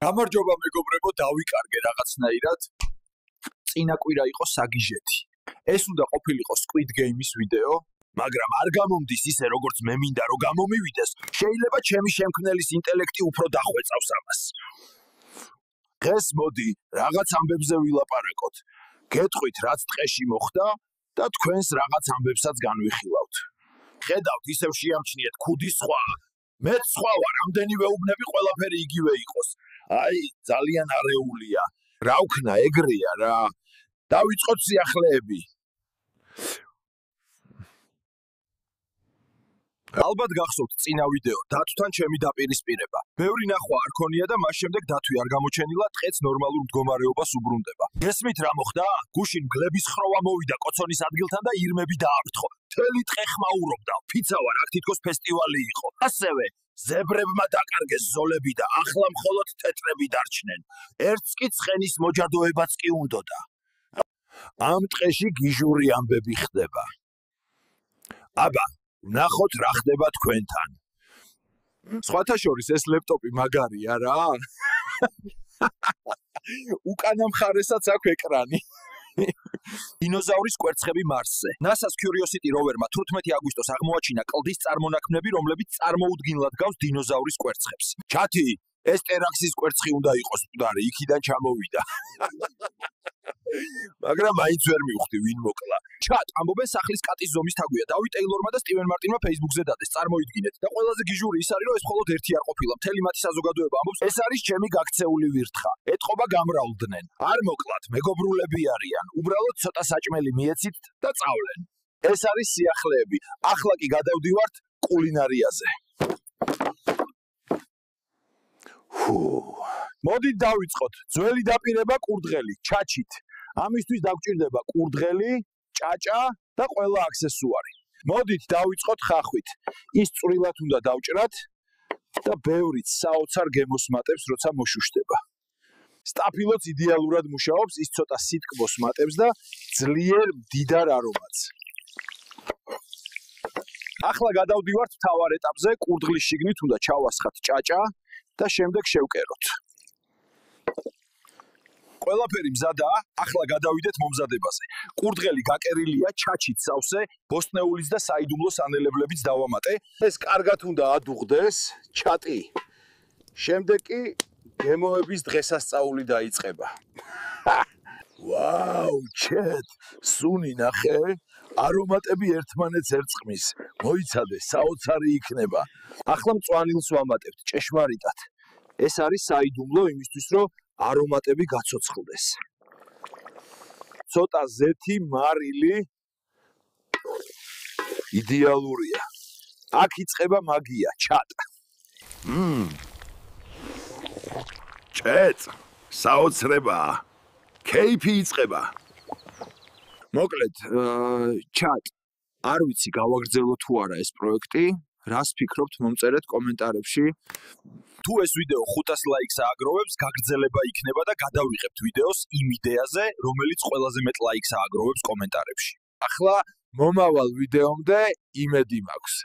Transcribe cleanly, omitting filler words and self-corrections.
გამარჯობა მეგობრებო, დავიკარგე რაღაცნაირად. წინა კვირა იყო საგიჟეთი. ეს უნდა ყოფილიყო Squid Game-ის ვიდეო, მაგრამ არ გამომდის ისე როგორც მე მინდა რომ გამომივიდეს. შეიძლება ჩემი შემქმნელის ინტელექტი უფრო დახვეწავს ამას. დღეს მოდი რაღაც ამბებზე ვილაპარაკოთ. გეტყვით რაც ტყეში მოხდა და თქვენს რაღაც ამბებსაც განვიხილავთ. ხედავთ ისევ შეამჩნიეთ ქუდის სხვა. მეც სხვა ვარ, ამდენივე უბნები ყველაფერი იგივე იყოს. აი, ძალიან არეულია. რა ვქნა, ეგრეა რა. დავიწყოთ სიახლეები. ალბათ გახსოვთ წინა ვიდეო, დათვთან ჩემი დაპირისპირება. ბევრი ნახვა არ ქონია და მას შემდეგ დათვი არ გამოჩენილა, ტყეც ნორმალურ მდგომარეობას უბრუნდება. გესმით რა მოხდა? გუშინ მგლების ხროვა მოვიდა კოცონის ადგილთან და ირმები დააფრთხო. მთელი ტყე ხმაურობდა, ფიცა ვარ, აქ თითქოს ფესტივალი იყო. ასევე ზებრებმა დაკარგეს ზოლები და ახლა მხოლოდ თეთრები დარჩნენ. ერთს კი ცხენის მოჯადოებაც კი უნდოდა. ამ ტყეში გიჟური ამბები ხდება. აბა, ვნახოთ რა ხდება თქვენთან. სხვათა შორის ეს ლეპტოპი მაგარია რა. უკანა მხარესაც აქვს ეკრანი. დინოზავრის კვერცხები მარსზე. NASA-ს Curiosity rover-მა 18 აგვისტოს აღმოაჩინა კლდის წარმონაქმნები, რომლებიც წარმოუდგენლად გავს დინოზავრის კვერცხებს. ჩათი, ეს ტერაქსის კვერცხი უნდა იყოს მკვდარი, იქიდან ჩამოვიდა. მაგრამ მაინც ვერ მივხვდი ვინ მოკლა. ჩატ, ამბობენ სახლის კატის ზომის თაგვია. დავით ტეილორმა და სტივენ მარტინმა Facebook-ზე დადეს. წარმოიდგინეთ. და ყველაზე გიჟური ის არის, რომ ეს მხოლოდ ერთი არ ყოფილა. მთელი მათი საზოგადოება ამბობს, ეს არის ჩემი გაქცეული ვირთხა. ეთყობა გამრავლდნენ. არ მოკლათ, მეგობრულები არიან. უბრალოდ ცოტა საჭმელი მიეცით და წავლენ. ეს არის სიახლეები. ახლა კი გადავდივართ კულინარიაზე. მოდით დავიწყოთ. ძველი დაპირება კურდღელი, ჩაჩით. ამისთვის დაგვჭირდება კურდღელი, ჭაჭა და ყველა აქსესუარი. მოდით დავიწყოთ ხახვით. ის წვრილად უნდა დავჭრათ და ბევრიც საოცარ გემოსმატებს, როცა მოშუშტება. სტაფილოც იდეალურად მუშაობს, ის ცოტა სიტკბოს მატებს და ძლიერ მდიდარ არომატს. ახლა გადავდივართ მთავარ ეტაპზე, კურდღლის შიგნით უნდა ჩავასხათ ჭაჭა და შემდეგ შევკეროთ. ყველაფერი მზადაა, ახლა გადავიდეთ მომზადებაზე. კურდღელი გაკერილია ჩაჩით სავსე, ბოსტნეულის და საიდუმლო სანელებლებით დავამატე. ეს კარგად უნდა ადუღდეს, ჩატი. შემდეგ კი გემოების დღესასწაული დაიწყება. ვაუ, ჩეთ, სუნი ნახე, არომატები ერთმანეთს ერწყმის. მოიცადე, საოცარი იქნება. ახლა მწვანილს ვამატებთ, ჭეშმარიტად. ეს არის საიდუმლო იმისთვის, რომ არომატები გაცოცხლდეს. ცოტა ზეთი, მარილი. იდეალურია. აქ იწყება მაგია, ჩატ. ჭეწ, საოცრებაა. კეიფი იწყება. მოკლედ, ჩატ. არ ვიცი გავაგრძელო თუ არა ეს პროექტი. რას ფიქრობთ, მომწერეთ კომენტარებში. თუ ეს ვიდეო 500 ლაიქს ააგროვებს, გაგრძელება იქნება და გადავიღებთ ვიდეოს იმ იდეაზე, რომელიც ყველაზე მეტ ლაიქს ააგროვებს კომენტარებში. ახლა მომავალ ვიდეომდე იმედი მაქვს.